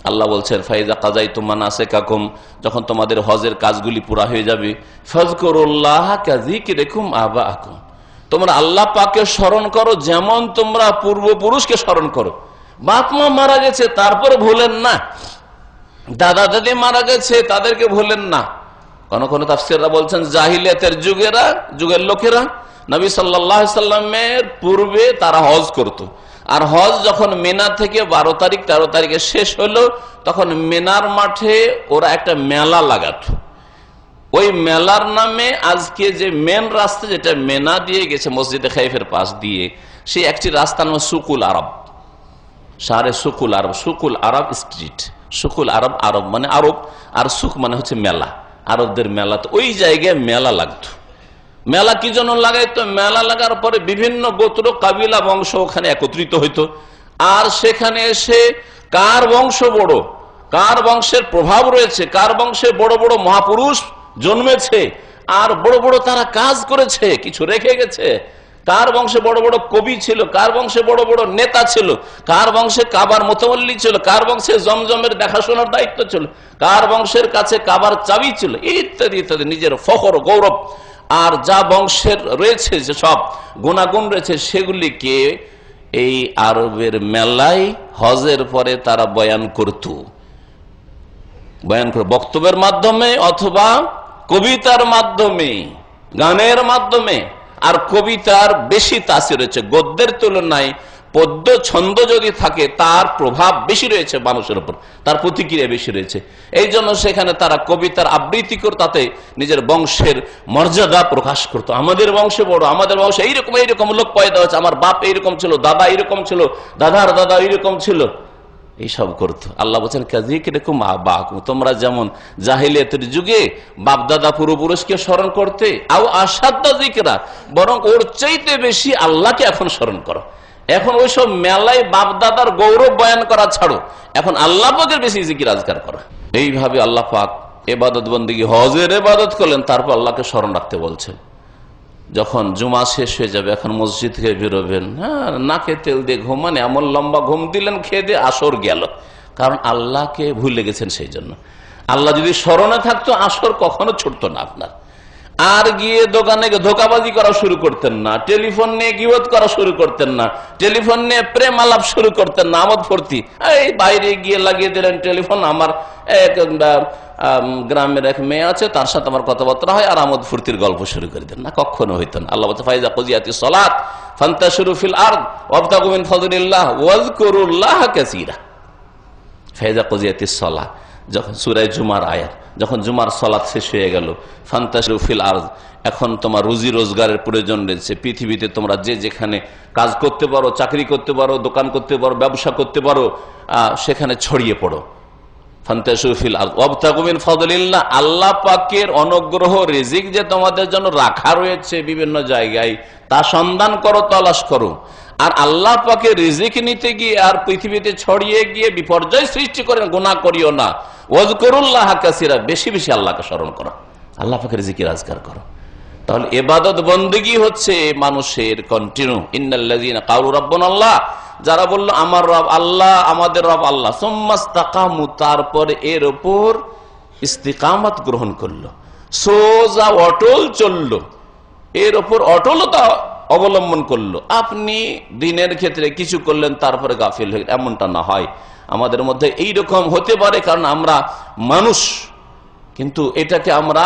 আল্লাহ বলছেন ফাইজা কাযাইতুম মানাসিকাকুম, যখন তোমাদের হজের কাজগুলি পুরা হয়ে যাবে, ফাযকুরুল্লাহ কাযিকরিকুম আবাআকুম, তোমরা আল্লাহ পাককে স্মরণ করো যেমন তোমরা পূর্বপুরুষকে স্মরণ করো। বাপ মা মারা গেছে তারপরে ভুলেন না, দাদা দাদি মারা গেছে তাদেরকে ভুলেন না। কোন কোন তাফসীররা বলছেন জাহিলিয়াতের যুগের লোকেরা নবী সাল্লাল্লাহু আলাইহি সাল্লামের পূর্বে তারা হজ করত। আর হজ যখন মিনা থেকে 12 তারিখ 13 তারিখে শেষ হলো, তখন মিনার মাঠে ওরা একটা মেলা লাগাতো। ওই মেলার নামে আজকে যে মেন রাস্তা, যেটা মেনা দিয়ে গেছে মসজিদে খাইফের পাশ দিয়ে, সেই একটি রাস্তার নাম সুকুল আরব, শাহরে সুকুল আরব, সুকুল আরব স্ট্রিট। সুকুল আরব, আরব মানে আরব, আর সুক মানে হচ্ছে মেলা, আরবদের মেলা। তো ওই জায়গায় মেলা লাগতো। মেলা কি জন্য লাগাইতো? মেলা লাগার পরে বিভিন্ন গোত্র, কাবিলা, বংশ ওখানে একত্রিত হইতো। আর সেখানে এসে কার বংশ বড়, কার বংশের প্রভাব রয়েছে, কার বংশে বড় বড় মহাপুরুষ জন্মেছে আর বড় বড় তারা কাজ করেছে, কিছু রেখে গেছে, কার বংশে বড় বড় কবি ছিল, কার বংশে বড় বড় নেতা ছিল, কার বংশে কাবার মোতামল্লি ছিল, কার বংশে জমজমের দেখাশোনার দায়িত্ব ছিল, কার বংশের কাছে কাবার চাবি ছিল, ইত্যাদি ইত্যাদি, নিজের ফখর গৌরব আর যা বংশের রয়েছে যে সব গুণাগুণ রয়েছে, সেগুলিকে এই আরবের মেলায় হজের পরে তারা বয়ান করত। বয়ান করে বক্তব্যের মাধ্যমে অথবা কবিতার মাধ্যমে, গানের মাধ্যমে। আর কবিতার বেশি তাসির রয়েছে গদ্যের তুলনায়। পদ্য ছন্দ যদি থাকে তার প্রভাব বেশি রয়েছে মানুষের উপর, তার প্রতিক্রিয়া বেশি রয়েছে। এই জন্য সেখানে তারা কবিতার আবৃত্তি করে তাতে নিজের বংশের মর্যাদা প্রকাশ করতো। আমাদের বংশে বড়, আমাদের বংশে এইরকম এইরকম লোক পয়দা হচ্ছে, আমার বাপ এইরকম ছিল, দাদা এইরকম ছিল, দাদার দাদা এইরকম ছিল, এইসব করতো। আল্লাহ বলছেন কাযিকরিকুম আবাআকুম, তোমরা যেমন জাহিলিয়াতের যুগে বাপ দাদা পূর্বপুরুষকে স্মরণ করতে, আও আশাদ্দা যিকরা, বরং ওর চাইতে বেশি আল্লাহকে এখন স্মরণ করো। এখন ওইসব মেলায় বাপ দাদার গৌরব বয়ান করা ছাড়ো, এখন আল্লাহ পাকের বেশি জিকির আজকার করো। এইভাবে আল্লাহ পাক ইবাদত বন্দেগী, হজের ইবাদত করলেন, তারপর আল্লাহকে স্মরণ রাখতে বলছেন। যখন জুমা শেষ হয়ে যাবে, এখন মসজিদ থেকে বেরোবেন, হ্যাঁ, নাকে তেল দিয়ে ঘুমানে, এমন লম্বা ঘুম দিলেন, খেয়ে দিয়ে আসর গেল। কারণ আল্লাহকে ভুলে গেছেন। সেই জন্য আল্লাহ যদি স্মরণে থাকতো, আসর কখনো ছুটতো না আপনার। আর গিয়ে দোকানে ধোকাবাজি করা শুরু করতেন না, টেলিফোন নিয়ে গিবত করা শুরু করতেন না, টেলিফোন নিয়ে প্রেম আলাপ শুরু করতেন না, আমোদ ফুর্তি। এই বাইরে গিয়ে লাগিয়ে দিলেন টেলিফোন, আমার এক গ্রামের এক মেয়ে আছে, তার সাথে আমার কথাবার্তা হয়, আর আমোদ ফুর্তির গল্প শুরু করে দেন না, কখনো হইতেন। আল্লাহ বলছে ফাইজা কুজিয়াতিস সালাত ফান্তাশিরু ফিল আরদ ওয়াবতাগু মিন ফাদলিল্লাহ ওয়াজকুরুল্লাহ কাসীরা। ফাইজা কুজিয়াতিস সালাত, যখন সূরা জুমার আয়াত, যখন জুমার সালাত শেষ হয়ে গেল, ফান্তাশিরু ফিল আরদ, এখন তোমার রুজি রোজগারের প্রয়োজন রয়েছে। পৃথিবীতে তোমরা যে যেখানে কাজ করতে পারো, চাকরি করতে পারো, দোকান করতে পারো, ব্যবসা করতে পারো, সেখানে ছড়িয়ে পড়ো। ফান্তাশিরু ফিল আরদ ওয়াবতাগু মিন ফাদলিল্লাহ, আল্লাহ পাকের অনুগ্রহ রিজিক যে তোমাদের জন্য রাখা রয়েছে বিভিন্ন জায়গায়, তা সন্ধান করো, তলাশ করো। আর আল্লাহ পাকে রিজিক নিতে গিয়ে আর পৃথিবীতে ছড়িয়ে গিয়ে বিপর্যয় সৃষ্টি করে গুনাহ করিও না। ওয়াজকুরুল্লাহ কাসীরা, বেশি বেশি আল্লাহকে স্মরণ করো, আল্লাহ পাকের জিকির আজকার করো। তাহলে ইবাদত বন্দেগী হচ্ছে মানুষের কন্টিনিউ। ইন্নাল্লাযীনা ক্বালু রাব্বুনাল্লাহ যারা বলল আমার রব আল্লাহ, আমাদের রব আল্লাহ, সুম্মাস্তাকামু, তারপরে এর উপর ইস্তিকামত গ্রহণ করলো, সোজা অটল চললো, এর উপর অটলতা অবলম্বন করলো। আপনি দিনের ক্ষেত্রে কিছু করলেন তারপরে গাফিল হয়ে, এমনটা না হয়। আমাদের মধ্যে এইরকম হতে পারে, কারণ আমরা মানুষ, কিন্তু এটাকে আমরা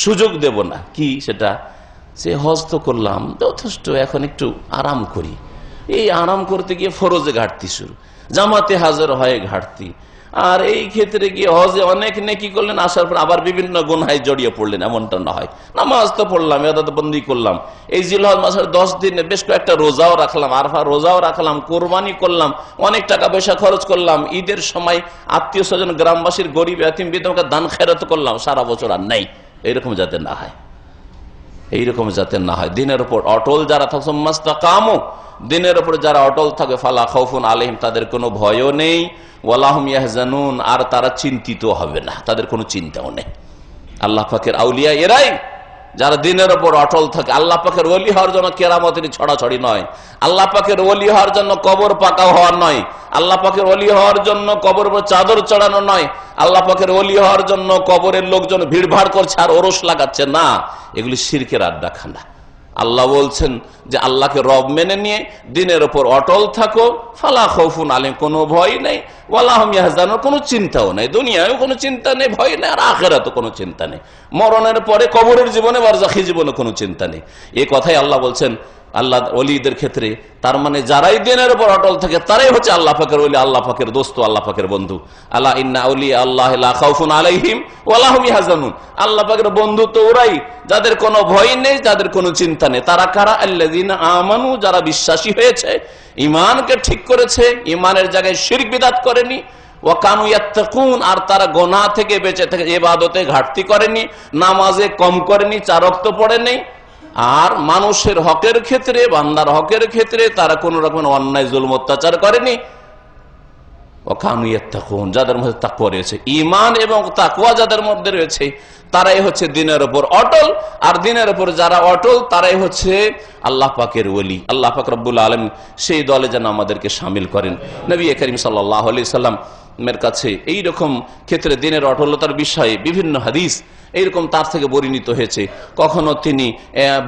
সুযোগ দেব না। কি সেটা? সে হজ তো করলাম যথেষ্ট, এখন একটু আরাম করি। এই আরাম করতে গিয়ে ফরজে ঘাটতি শুরু, জামাতে হাজার হয় ঘাটতি, আর এই ক্ষেত্রে গিয়ে হজে অনেক নেকি করলেন, আসার পর আবার বিভিন্ন গুনাহে জড়িয়ে পড়লেন। এমনটা না হয়। নামাজ তো পড়লাম, ইবাদত বন্দি করলাম, এই জিলহজ মাসের 10 দিনে বেশ কয়েকটা রোজাও রাখলাম, আরফা রোজাও রাখলাম, কোরবানি করলাম, অনেক টাকা পয়সা খরচ করলাম, ঈদের সময় আত্মীয় স্বজন গ্রামবাসীর গরিব এতিম বিধবাকে দান খেরাত করলাম, সারা বছর আর নেই। এইরকম যাতে না হয়, এইরকম যাতে না হয়। দিনের উপর অটল যারা থাকছে, মাস্তাকামু, দিনের উপর যারা অটল থাকে, ফালা খাউফুন আলাইহিম, তাদের কোনো ভয়ও নেই, ওয়ালা হুম ইয়াহজানুন, আর তারা চিন্তিত হবে না, তাদের কোনো চিন্তাও নেই। আল্লাহ পাকের আউলিয়া এরাই যারা দিনের উপর অটল থাকে। আল্লাহ পাকের ওলি হওয়ার জন্য কেরামতের ছড়াছড়ি নয়, আল্লাহ পাকের ওলি হওয়ার জন্য কবর পাকা হওয়ার নয়, আল্লাহ পাকের ওলি হওয়ার জন্য কবর উপর চাদর চড়ানো নয়, আল্লাহ পাকের ওলি হওয়ার জন্য কবরের লোকজন ভিড়ভাড় করছে আর ওরস লাগাচ্ছে না, এগুলি শিরকের আড্ডাখানা। আল্লাহ বলছেন যে আল্লাহকে রব মেনে নিয়ে দিনের উপর অটল থাকো, ফালা খাউফুন আলাইহিম, কোনো ভয় নেই, ওয়ালা হুম ইয়াহজানুন, কোনো চিন্তাও নেই, দুনিয়ায়ও কোনো চিন্তা নেই, ভয় নেই, আর আখিরাতেও কোনো চিন্তা নেই, মরণের পরে কবরের জীবনে বারজাখী জীবনে কোনো চিন্তা নেই। এই কথাই আল্লাহ বলছেন আল্লাহ ওলিদের ক্ষেত্রে। তার মানে যারাই দিনের উপর অটল থাকে তারাই হচ্ছে আল্লাহ পাকের ওলি, আল্লাহ পাকের দোস্ত, আল্লাহ পাকের বন্ধু। আল্লাহ ইন্না আউলিয়া আল্লাহ লা খাউফুন আলাইহিম ওয়ালা হুম ইয়াহজানুন, আল্লাহ পাকের বন্ধু তো ওরাই যাদের কোনো ভয় নেই, যাদের কোনো চিন্তা নেই। তারা কারা? আল্লাযিনা আমানু, যারা বিশ্বাসী হয়েছে, ঈমানকে ঠিক করেছে, ঈমানের জায়গায় শিরক বিদআত করেনি, ওয়া কানু ইয়াত্তাকুন, আর তারা গুনাহ থেকে বেঁচে থাকে, ইবাদতে ঘাটতি করেনি, নামাজে কম করেনি, 4 ওয়াক্ত পড়ে নেই, আর মানুষের হকের ক্ষেত্রে, বান্দার হকের ক্ষেত্রে তারা কোন রকম অন্যায় জুলম অত্যাচার করেনি। যাদের মধ্যে তাকওয়া রয়েছে, ঈমান এবং তাকওয়া যাদের মধ্যে রয়েছে, তারাই হচ্ছে দিনের উপর অটল। আর দিনের উপর যারা অটল তারাই হচ্ছে আল্লাহ পাকের ওলি। আল্লাহ পাক রব্বুল আলামিন সেই দলে যেন আমাদেরকে শামিল করেন। নবী করিম সাল্লাল্লাহু আলাইহি সাল্লাম এর কাছে এইরকম ক্ষেত্রে দিনের অটলতার বিষয়ে বিভিন্ন হাদিস এইরকম তার থেকে বর্ণিত হয়েছে। কখনো তিনি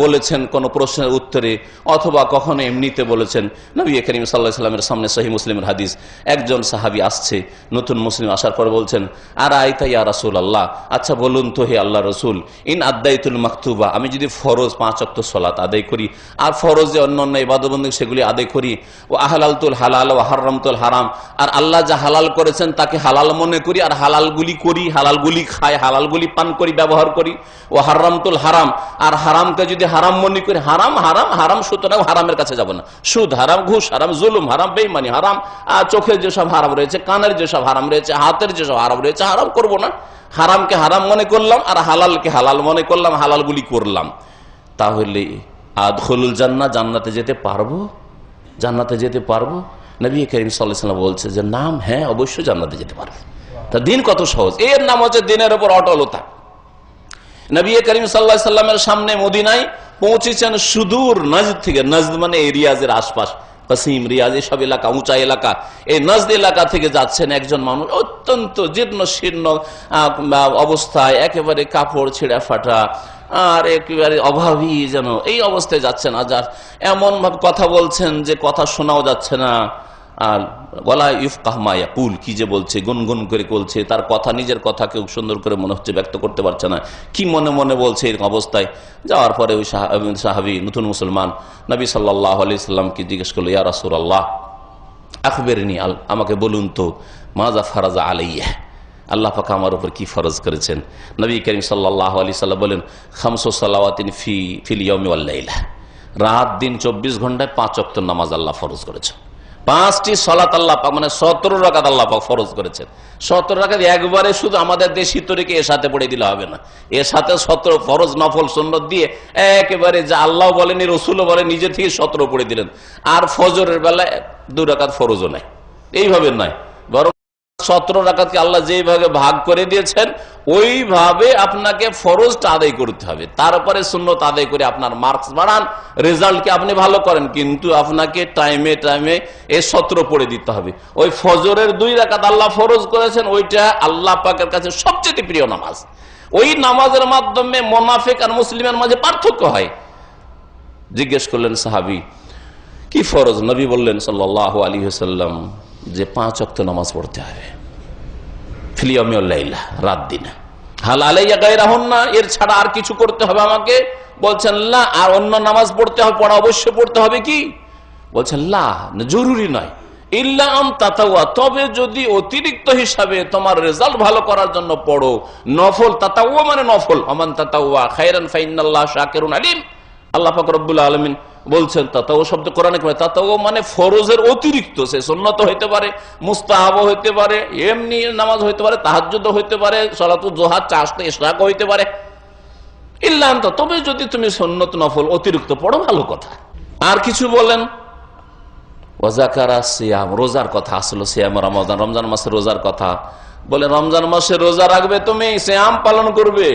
বলেছেন কোন প্রশ্নের উত্তরে, অথবা কখনো এমনিতে বলেছেন। নবী করিম সাল্লাল্লাহু আলাইহি সাল্লামের সামনে সহিহ মুসলিমের হাদিস, একজন সাহাবী আসছে, নতুন মুসলিম, আসার পর বলছেন, আর আইতা ইয়া রাসূলুল্লাহ, আচ্ছা বলুন তো হে আল্লাহ রসুল, ইন আদাইতুল মাকতুবা, আমি যদি ফরজ 5 ওয়াক্ত সালাত আদায় করি, আর ফরজ যে অন্যান্য ইবাদত বন্দেগী সেগুলি আদায় করি, ও আহলালতুল হালাল ও হারামতুল হারাম, আর আল্লাহ যা হালাল করেছেন তাকে হালাল মনে করি, আর হালালগুলি করি, হালালগুলি খাই, হালালগুলি পান করি, ব্যবহার করি, ও হারামতুল হারাম, আর হারামকে যদি হারাম মনে করি, হারাম হারাম হারাম, সুতরাং হারামের কাছে যাব না। সুদ হারাম, ঘুষ হারাম, জুলুম হারাম, বেঈমানি হারাম, আর চোখের যেসব হারাম রয়েছে, কানের যেসব হারাম রয়েছে, হাতের যেসব হারাম রয়েছে, হারাম করব না। হারামকে হারাম মনে করলাম, আর হালালকে হালাল মনে করলাম, হালালগুলি করলাম। তাহলে আদখুলুল জান্নাহ, জান্নাতে যেতে পারবো? জান্নাতে যেতে পারবো? নবী করিম সাল্লাল্লাহু আলাইহি ওয়াসাল্লাম বলছে যে নাম, হ্যাঁ অবশ্যই জান্নাতে যেতে পারবে। তা দিন কত সহজ, এর নাম হচ্ছে দিনের উপর অটলতা। নবী করিম সাল্লাল্লাহু আলাইহি ওয়াসাল্লামের সামনে মদিনায় পৌঁছেছেন সুদূর নজদ থেকে, নজদ মানে এই রিয়াজের আশপাশ, কাসিম, রিয়াজ, এসব এলাকা, উঁচা এলাকা, এই নজদ এলাকা থেকে যাচ্ছেন একজন মানুষ, অত্যন্ত জীর্ণ শীর্ণ অবস্থায়, একেবারে কাপড় ছিঁড়া ফাটা, আর একেবারে অভাবী, যেন এই অবস্থায় যাচ্ছেন। আজার এমন ভাবে কথা বলছেন যে কথা শোনাও যাচ্ছে না, আর গলা ইফকাহ মা ইয়াকুল, কি যে বলছে, গুনগুন করে বলছে, তার কথা, নিজের কথা কেউ সুন্দর করে মনে হচ্ছে ব্যক্ত করতে পারছে না, কি মনে মনে বলছে, এরকম অবস্থায় যাওয়ার পরে ওই সাহাবী, নতুন মুসলমান, নবী সাল্লাল্লাহু আলাইহি সাল্লামকে জিজ্ঞেস করলো, ইয়া রাসূলুল্লাহ আখবিরনি, আমাকে বলুন তো, মাজা ফারাজা আলাইয়া, আল্লাহ পাক আমার উপর কি ফরজ করেছেন। নবী করিম সাল্লাল্লাহু আলাইহি সাল্লাম বলেন, খামসু সালাওয়াতিন ফিল ইয়াউমি ওয়াল লাইলা, রাত দিন 24 ঘন্টায় 5 ওয়াক্ত নামাজ আল্লাহ ফরজ করেছেন। 5টি সালাত আল্লাহ পাক, মানে 17 রাকাত আল্লাহ পাক ফরজ করেছেন। 17 রাকাত একবারে শুধু আমাদের দেশি তরিকে এর সাথে পড়ে দিলে হবে না, এর সাথে 17 ফরজ নফল সুন্নত দিয়ে একেবারে যা আল্লাহ বলেনি, রসুলও বলেন, নিজে থেকে 17 পড়ে দিলেন। আর ফজরের বেলায় 2 রাকাত ফরজও নাই, এইভাবে নয়, বরং 17 রাকাতকে আল্লাহ যেইভাবে ভাগ করে দিয়েছেন ওইভাবে আপনাকে ফরজটা আদায় করতে হবে, তারপরে সুন্নত আদায় করে আপনার মার্কস বাড়ান, রেজাল্টকে আপনি ভালো করেন, কিন্তু আপনাকে টাইমে টাইমে এ 17 পড়ে দিতে হবে। ওই ফজরের 2 রাকাত আল্লাহ ফরজ করেছেন, ওইটা আল্লাহ পাকের কাছে সবচেয়ে প্রিয় নামাজ। ওই নামাজের মাধ্যমে মুনাফিক আর মুসলিমের মাঝে পার্থক্য হয়। জিজ্ঞেস করলেন সাহাবী, কি ফরজ? নবী বললেন সাল্লাল্লাহু আলাইহি ওয়াসাল্লাম যে 5 ওয়াক্ত নামাজ পড়তে হবে ফিল ইয়াউমি ওয়াল লাইলা, রাত দিন। হাল আলাইয়া গায়রাহুন্না, এর ছাড়া আর কিছু করতে হবে আমাকে? বলছেন লা। আর অন্য নামাজ পড়তে হবে, পড়া অবশ্যই পড়তে হবে কি? বলছেন লা, জরুরি নয়। ইল্লা আন তাতাওয়া, তবে যদি অতিরিক্ত হিসাবে তোমার রেজাল্ট ভালো করার জন্য পড়ো, নফল। তাতাওয়া মানে নফল। আমান তাতাওয়া খায়রান ফাইন্নাল্লাহ শাকিরুন আলিম। আল্লাহ পাক রব্বুল আলামিন বলছেন তাতাও শব্দ কোরআনে তাতাও মানে ফরজের অতিরিক্ত, সে সুন্নত হইতে পারে, মুস্তাহাব হইতে পারে, এমনি নামাজ হইতে পারে, তাহাজ্জুদ হইতে পারে, সালাতুল যোহা, চাশতে ইশরাক হইতে পারে। ইল্লা আনতা, তবে যদি তুমি সুন্নত নফল অতিরিক্ত পড়ো ভালো কথা। আর কিছু বলেন ওয়াজাকারা সিয়াম, রোজার কথা আসলো, সিয়াম রমজান, রমজান মাসে রোজার কথা বলে। রমজান মাসে রোজা রাখবে তুমি, সিয়াম পালন করবে।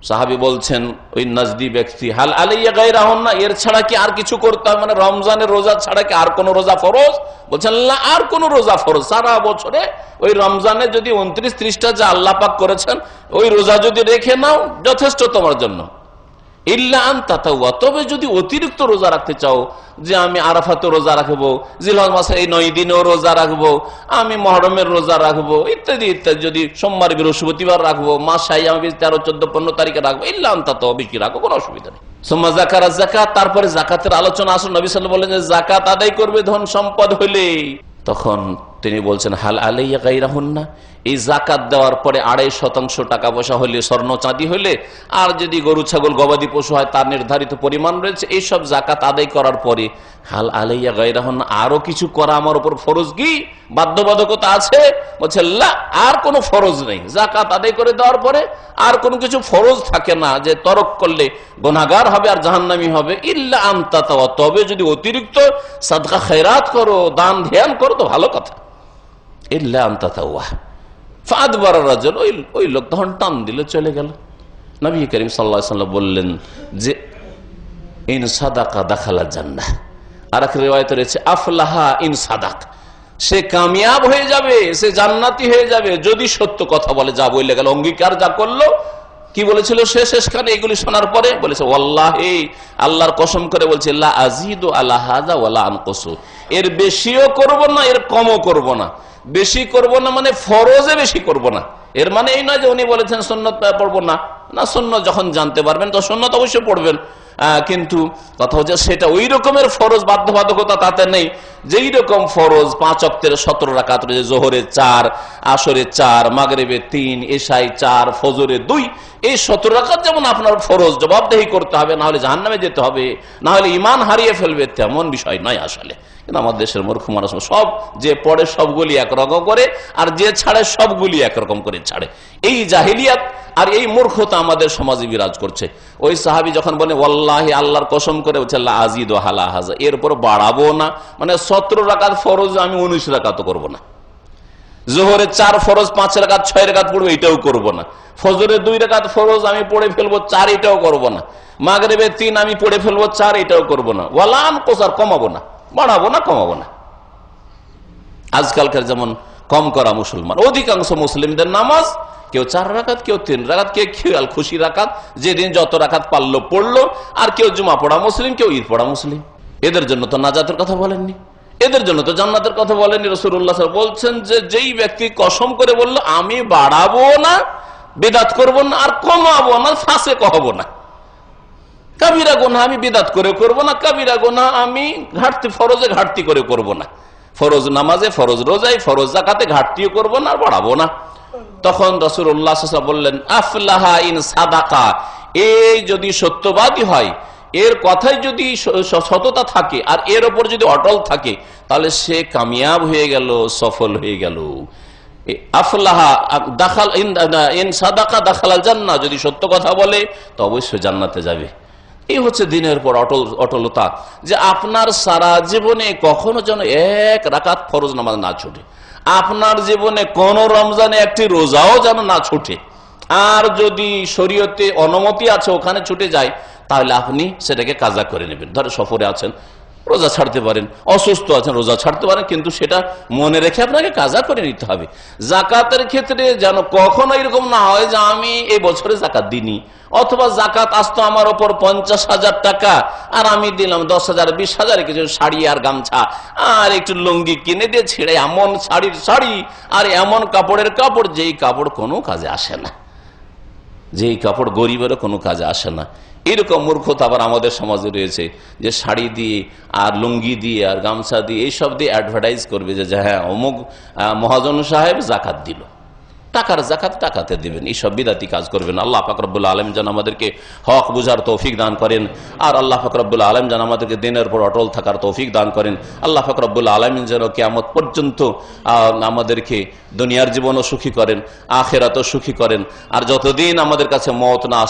সাহাবী বলছেন ওই নাজদি ব্যক্তি, হাল আলাইয়া গায়রাহুন্না, এর ছাড়া কি আর কিছু করতে হবে? মানে রমজানের রোজা ছাড়া কি আর কোন রোজা ফরজ? বলছেন না, আর কোন রোজা ফরজ। সারা বছরে ওই রমজানে যদি 29-30টা যা আল্লাহ পাক করেছেন ওই রোজা যদি রেখে নাও যথেষ্ট তোমার জন্য। ইল্লা আন তাতাওয়া, তবে যদি অতিরিক্ত রোজা রাখতে চাও, যে আমি আরাফাতে রোজা রাখবো, জিলহজ মাসে এই 9 দিনেও রোজা রাখবো, আমি মুহররমের রোজা রাখবো, ইত্যাদি ইত্যাদি, যদি সোমবার বৃহস্পতিবার রাখবো, মাস আইয়াম 13, 14, 15 তারিখে রাখবো, ইল্লা আন তাতাওয়া, বেশি রাখবো, কোনো অসুবিধা নেই। সুম্মা যাকারা যাকাত, তারপরে যাকাতের আলোচনা আসল। নবী সাল্লাল্লাহু আলাইহি ওয়াসাল্লাম বলেন যে যাকাত আদায় করবে ধন সম্পদ হলে। তখন তিনি বলছেন হাল আলাইয়া গায়রাহুন্না, এই যাকাত দেওয়ার পরে 2.5% টাকা পয়সা হলে, স্বর্ণ চাঁদি হলে, আর যদি গরু ছাগল গবাদি পশু হয় তার নির্ধারিত পরিমাণ রয়েছে, এইসব যাকাত আদায় করার পরে হাল আলাইয়া গায়রাহুন্না, আরো কিছু করা আমার উপর ফরজ কি, বাধ্যবাধকতা আছে? বলছে লা, আর কোনো ফরজ নেই। যাকাত আদায় করে দেওয়ার পরে আর কোনো কিছু ফরজ থাকে না যে তরক করলে গুনাহগার হবে আর জাহান্নামী হবে। ইল্লা আন তাতাওয়া, তবে যদি অতিরিক্ত সাদকা খায়রাত করো, দান ধ্যান করো তো ভালো কথা। ইল্লা আন তাতাওয়া ফাদবার রাজুল, ওই লোক তখন টান দিল, চলে গেল। নবী করিম সাল্লাল্লাহু আলাইহি ওয়াসাল্লাম বললেন যে ইন সাদাকা দাখালা জান্নাহ। আর এক রিওয়ায়াতে রয়েছে আফলাহা ইন সাদাক, সে কামিয়াব হয়ে যাবে, সে জান্নাতি হয়ে যাবে যদি সত্য কথা বলে। যা বলে গেল, অঙ্গীকার যা করলো, কি বলেছিল সে শেষখানে এগুলি শোনার পরে? বলেছে ওয়াল্লাহি, আল্লাহর কসম করে বলছে, লা আজিদু আলা হাযা ওয়ালা আনকুসু, এর বেশিও করব না, এর কমও করব না। বেশি করব না মানে ফরজে বেশি করব না, এর মানে এই নয় যে উনি বলেছেন সুন্নত পড়বো না। না, সুন্নত যখন জানতে পারবেন তো সুন্নত অবশ্যই পড়বেন, কিন্তু কথা হচ্ছে সেটা ওই রকমের ফরজ বাধ্যবাধকতা তাতে নেই। যেই রকম ফরজ 5 ওয়াক্তের 17 রাকাত রয়েছে, জোহরে 4, আসরে 4, মাগরিবে 3, এশায় 4, ফজরে 2, এই 17 রাকাত যেমন আপনার ফরজ জবাবদেহি করতে হবে, না হলে জাহান্নামে যেতে হবে, না হলে ঈমান হারিয়ে ফেলবে, তেমন বিষয় নয় আসলে। কিন্তু আমাদের দেশের মূর্খ মানুষ সব যে পড়ে সবগুলি একরকম করে, আর যে ছাড়ে সবগুলি একরকম করে ছাড়ে। এই জাহিলিয়াত আর এই মূর্খতা আমাদের সমাজে বিরাজ করছে। ওই সাহাবী যখন বলে ওয়াল্লাহি, আল্লাহর কসম করে বলছে লা আজিদু আলা হাযা, এরপর বাড়াবো না, মানে 17 রাকাত ফরজ আমি 19 রাকাত করব না। জোহরে 4 ফরজ 5 রাকাত 6 রাকাত পড়বো, এটাও করব না। ফজরে 2 রাকাত ফরজ আমি পড়ে ফেলবো 4, এটাও করব না। মাগরিবে 3 আমি পড়ে ফেলবো 4, এটাও করব না। ওয়ালা আনকুসার, কমাবো না, বাড়াবো না, কমাবো না। আজকালকার যেমন কম করা মুসলমান, অধিকাংশ মুসলিমদের নামাজ কেউ 4 রাকাত, কেউ 3 রাকাত, কেউ খেয়াল খুশি রাকাত, যেদিন যত রাকাত পারলো পড়লো। আর কেউ জুমা পড়া মুসলিম, কেউ ঈদ পড়া মুসলিম। এদের জন্য তো নাজাতের কথা বলেননি, এদের জন্য তো জান্নাতের কথা বলেননি। রাসূলুল্লাহ সাল্লাল্লাহু আলাইহি ওয়াসাল্লাম বলছেন যে যেই ব্যক্তি কসম করে বলল আমি বাড়াবো না, বিদআত করব না, আর কমাবো না, ফাসিক হব না। কাবিরা গুনাহ আমি বিদআত করে করব না, কাবিরা গুনাহ আমি ঘাটতি ফরজে ঘাটতি করে করব না। ফরজ নামাজে, ফরজ রোজায়, ফরজ যাকাতে ঘাটতিও করব না, আর বাড়াবো না। তখন রাসূলুল্লাহ সাল্লাল্লাহু আলাইহি ওয়াসাল্লাম বললেন আফলাহা ইন সাদাকা, এই যদি সত্যবাদী হয়, এর কথাই যদি সততা থাকে, আর এর ওপর যদি অটল থাকে, তাহলে সে কামিয়াব হয়ে গেল, সফল হয়ে গেল। আফলাহা দাখাল ইন সাদাকা দাখালাল জান্নাহ, যদি সত্য কথা বলে তো অবশ্যই জান্নাতে যাবে। এই হচ্ছে দিনের পর অটলতা, যে আপনার সারা জীবনে কখনো যেন 1 রাকাত ফরজ নামাজ না ছুটে। আপনার জীবনে কোন রমজানে একটি রোজাও যেন না ছুটে। আর যদি শরীয়তে অনুমতি আছে ওখানে ছুটে যায়, তাহলে আপনি সেটাকে কাজা করে নেবেন। ধরো সফরে আছেন, রোজা ছাড়তে পারেন, অসুস্থ আছেন, রোজা ছাড়তে পারেন, কিন্তু সেটা মনে রেখে আপনাকে কাজা করে নিতে হবে। জাকাতের ক্ষেত্রে যেন কখনো এরকম না হয় যে আমি এই বছরে জাকাত দিইনি, অথবা জাকাত আসতো আমার ওপর 50,000 টাকা আর আমি দিলাম 10,000 20,000 কিছু শাড়ি আর গামছা আর একটু লুঙ্গি কিনে দিয়ে ছেড়ে, এমন শাড়ির শাড়ি আর এমন কাপড়ের কাপড় যেই কাপড় কোনো কাজে আসে না, যেই কাপড় গরিবেরও কোনো কাজে আসে না। এরকম মূর্খতা আবার আমাদের সমাজে রয়েছে, যে শাড়ি দিয়ে আর লুঙ্গি দিয়ে আর গামছা দিয়ে এইসব দিয়ে অ্যাডভার্টাইজ করবে যে হ্যাঁ অমুক মহাজন সাহেব জাকাত দিল। টাকার জাকাত টাকাতে দিবেন, এইসব বিদাতি কাজ করবেন। আল্লাহ পাক রব্বুল আলামিন যেন আমাদেরকে হক বুঝার তৌফিক দান করেন, আর আল্লাহ পাক রব্বুল আলামিন যেন আমাদেরকে দিনের উপর অটল থাকার তৌফিক দান করেন। আল্লাহ পাক রব্বুল আলামিন যেন কিয়ামত পর্যন্ত আমাদেরকে দুনিয়ার জীবনও সুখী করেন, আখিরাতও সুখী করেন। আর যতদিন আমাদের কাছে মওত না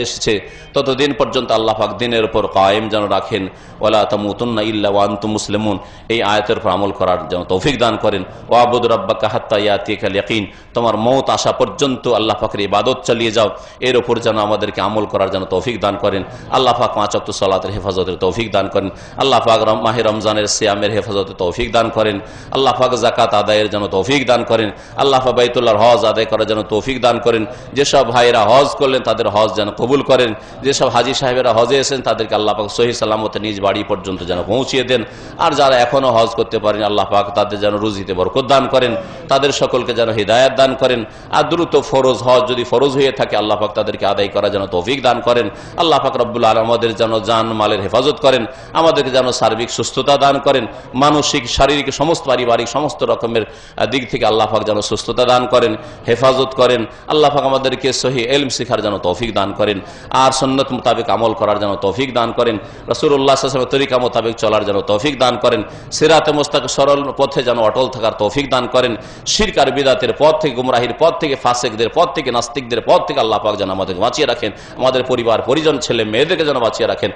এসেছে ততদিন পর্যন্ত আল্লাহ পাক দিনের উপর কায়েম যেন রাখেন। ওয়ালা তামুতুন্না ইল্লা ওয়া আনতুম মুসলিমুন, এই আয়াতের উপর আমল করার যেন তৌফিক দান করেন। ওয়াবুদ রাব্বাকা হাত্তা ইয়াতিয়াকাল ইয়াকিন, তোমার মওত আসা পর্যন্ত আল্লাহ পাকের ইবাদত চালিয়ে যাও, এর উপর যেন আমাদেরকে আমল করার যেন তৌফিক দান করেন। আল্লাহ পাক 5 ওয়াক্ত সালাতের হেফাজতের তৌফিক দান করেন। আল্লাহ পাক মাহে রমজানের সিয়ামের হেফাজতের তৌফিক দান করেন। আল্লাহ পাক যাকাত আদায়ের যেন তৌফিক দান করেন। আল্লাহ পাক বাইতুল্লাহর হজ আদায় করার যেন তৌফিক দান করেন। যেসব ভাইয়েরা হজ করলেন তাদের হজ যেন কবুল করেন। যেসব হাজী সাহেবেরা হজে এসেছেন তাদেরকে আল্লাহ পাক সহি সালামতে নিজ বাড়ি পর্যন্ত যেন পৌঁছিয়ে দেন। আর যারা এখনো হজ করতে পারেন আল্লাহ পাক তাদের যেন রুজিতে বরকত দান করেন, তাদের সকলকে যেন হিদায়াত দান করেন। আর দ্রুত ফরজ হজ যদি ফরজ হয়ে থাকে আল্লাহ পাক তাদেরকে আদায় করার যেন তৌফিক দান করেন। আল্লাহ পাক রব্বুল আলামিন আমাদের যেন জান মালের হেফাজত করেন, আমাদেরকে যেন সার্বিক সুস্থতা দান করেন, মানসিক শারীরিক সমস্ত পারিবারিক সমস্ত রকমের দিক থেকে আল্লাহ পাক যেন সুস্থতা দান করেন, হেফাজত করেন। আল্লাহ পাক আমাদেরকে সহি ইলম শিখার যেন তৌফিক দান করেন, আর সুন্নাত মোতাবেক আমল করার যেন তৌফিক দান করেন, রাসূলুল্লাহ সাল্লাল্লাহু আলাইহি ওয়াসাল্লামের তরিকা মোতাবেক চলার যেন তৌফিক দান করেন, সিরাতে মুস্তাকিম সরল পথে যেন অটল থাকার তৌফিক দান করেন। শিরক আর বিদআতের পথ থেকে, গুমরাহির পথ থেকে, ফাসিকদের পথ থেকে, নাস্তিকদের পথ থেকে আল্লাহ পাক যেন আমাদেরকে বাঁচিয়ে রাখেন, আমাদের পরিবার পরিজন ছেলে মেয়েদেরকে যেন বাঁচিয়ে রাখেন,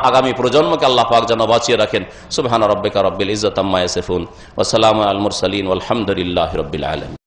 আগামী প্রজন্মকে আল্লাহ পাক যেন বাঁচিয়ে রাখেন। সুবহান রাব্বিকা রাব্বিল ইজ্জাতি আম্মা ইয়াসিফুন ওয়া সালামুন আলাল মুরসালিন ওয়াল হামদুলিল্লাহি রাব্বিল আলামিন।